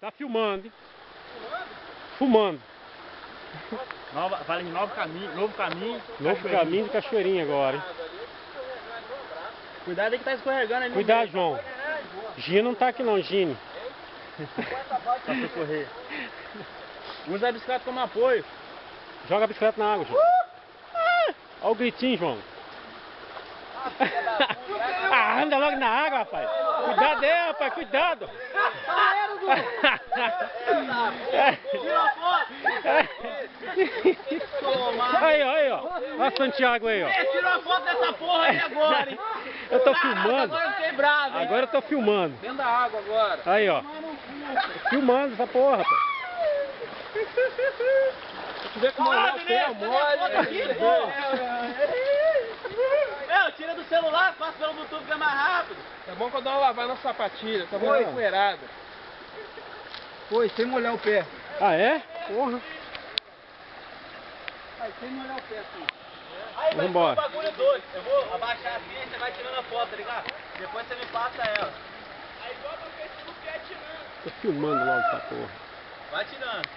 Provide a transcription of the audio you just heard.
Tá filmando, hein? Fumando. Fala em novo caminho. Novo caminho de Cachoeirinha agora, hein? Cuidado aí que tá escorregando ali. Cuidado, João. Gino não tá aqui não, Gine. Pra socorrer. Usa a bicicleta como apoio. Joga a bicicleta na água, João. Olha o gritinho, João. Ah, anda logo na água, rapaz. Cuidado aí, rapaz, cuidado. Aí, ó, aí, ó. Olha o Santiago aí, ó. Tira uma foto dessa porra aí agora, hein? Eu tô filmando. Agora eu fiquei bravo, hein? Agora eu tô filmando. Dentro da água agora. Aí, ó. Filmando essa porra, rapaz. Se tiver que molhar o pé, Meu, tira do celular, passa pelo Bluetooth que é mais rápido. É bom quando eu lavar na sapatilha, tá muito empoeirada. Foi, sem molhar o pé. Ah, é? Porra. Vai, sem molhar o pé, assim. Aí vai ser um Vambora. bagulho doido. Eu vou abaixar assim e você vai tirando a foto, tá ligado? Depois você me passa ela. Aí igual no Facebook é tirando. Tô filmando logo essa porra. Vai tirando.